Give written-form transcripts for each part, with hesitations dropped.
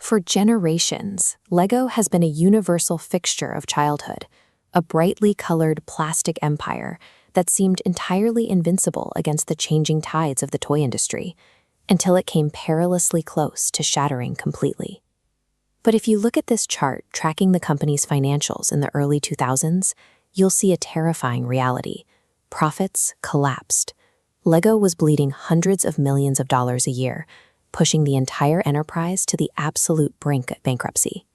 For generations, Lego has been a universal fixture of childhood, a brightly colored plastic empire that seemed entirely invincible against the changing tides of the toy industry, until it came perilously close to shattering completely. But if you look at this chart tracking the company's financials in the early 2000s, you'll see a terrifying reality. Profits collapsed. Lego was bleeding hundreds of millions of dollars a year, pushing the entire enterprise to the absolute brink of bankruptcy.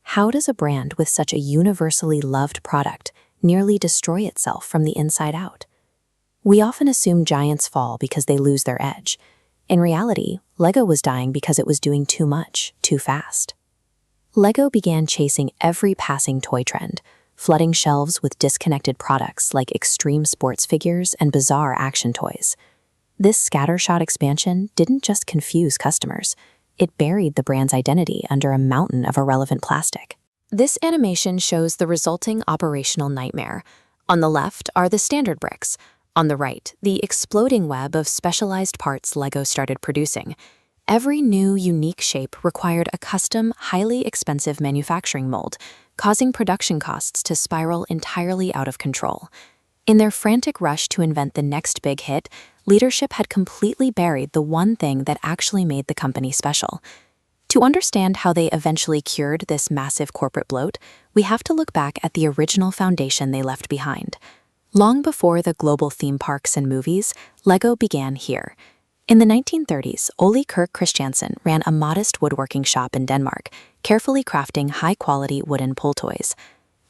How does a brand with such a universally loved product nearly destroy itself from the inside out? We often assume giants fall because they lose their edge. In reality, Lego was dying because it was doing too much, too fast. Lego began chasing every passing toy trend, flooding shelves with disconnected products like extreme sports figures and bizarre action toys. This scattershot expansion didn't just confuse customers, it buried the brand's identity under a mountain of irrelevant plastic. This animation shows the resulting operational nightmare. On the left are the standard bricks. On the right, the exploding web of specialized parts Lego started producing. Every new, unique shape required a custom, highly expensive manufacturing mold, causing production costs to spiral entirely out of control. In their frantic rush to invent the next big hit, leadership had completely buried the one thing that actually made the company special. To understand how they eventually cured this massive corporate bloat, we have to look back at the original foundation they left behind. Long before the global theme parks and movies, Lego began here. In the 1930s, Ole Kirk Christiansen ran a modest woodworking shop in Denmark, carefully crafting high-quality wooden pull toys.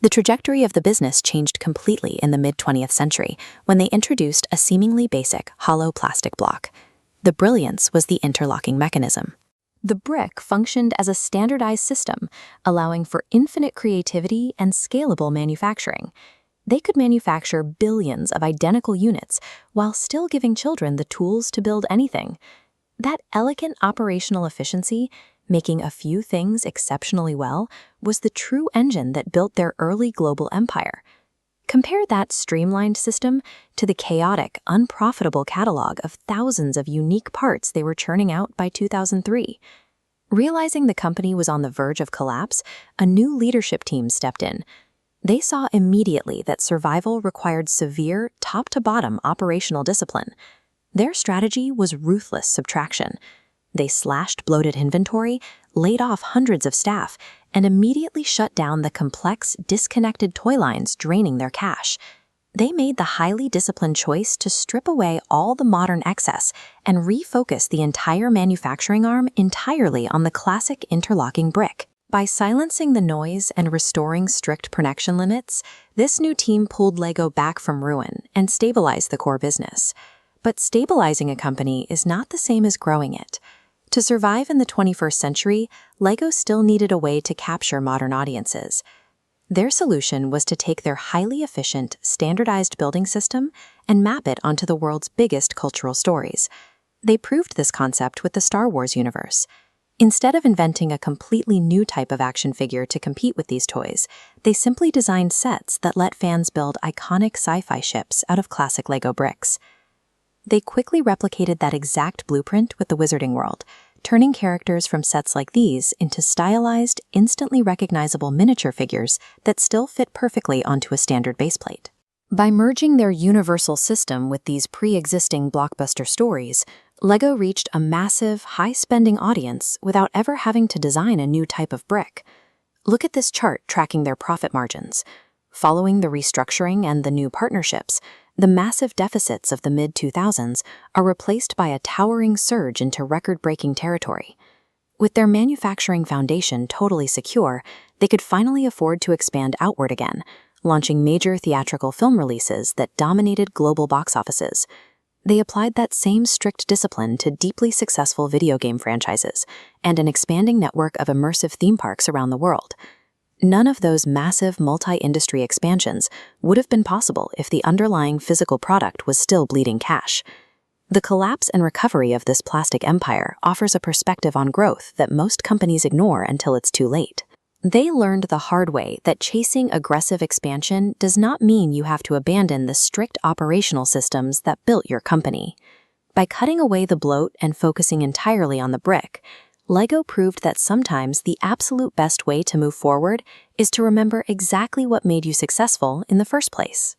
The trajectory of the business changed completely in the mid-20th century when they introduced a seemingly basic, hollow plastic block. The brilliance was the interlocking mechanism. The brick functioned as a standardized system, allowing for infinite creativity and scalable manufacturing. They could manufacture billions of identical units while still giving children the tools to build anything. That elegant operational efficiency, making a few things exceptionally well, was the true engine that built their early global empire. Compare that streamlined system to the chaotic, unprofitable catalog of thousands of unique parts they were churning out by 2003. Realizing the company was on the verge of collapse, a new leadership team stepped in. They saw immediately that survival required severe, top-to-bottom operational discipline. Their strategy was ruthless subtraction. They slashed bloated inventory, laid off hundreds of staff, and immediately shut down the complex, disconnected toy lines draining their cash. They made the highly disciplined choice to strip away all the modern excess and refocus the entire manufacturing arm entirely on the classic interlocking brick. By silencing the noise and restoring strict production limits, this new team pulled Lego back from ruin and stabilized the core business. But stabilizing a company is not the same as growing it. To survive in the 21st century, Lego still needed a way to capture modern audiences. Their solution was to take their highly efficient, standardized building system and map it onto the world's biggest cultural stories. They proved this concept with the Star Wars universe. Instead of inventing a completely new type of action figure to compete with these toys, they simply designed sets that let fans build iconic sci-fi ships out of classic Lego bricks. They quickly replicated that exact blueprint with the Wizarding World, turning characters from sets like these into stylized, instantly recognizable miniature figures that still fit perfectly onto a standard baseplate. By merging their universal system with these pre-existing blockbuster stories, Lego reached a massive, high-spending audience without ever having to design a new type of brick. Look at this chart tracking their profit margins. Following the restructuring and the new partnerships, the massive deficits of the mid-2000s are replaced by a towering surge into record-breaking territory. With their manufacturing foundation totally secure, they could finally afford to expand outward again, launching major theatrical film releases that dominated global box offices. They applied that same strict discipline to deeply successful video game franchises and an expanding network of immersive theme parks around the world. None of those massive multi-industry expansions would have been possible if the underlying physical product was still bleeding cash. The collapse and recovery of this plastic empire offers a perspective on growth that most companies ignore until it's too late. They learned the hard way that chasing aggressive expansion does not mean you have to abandon the strict operational systems that built your company. By cutting away the bloat and focusing entirely on the brick, LEGO proved that sometimes the absolute best way to move forward is to remember exactly what made you successful in the first place.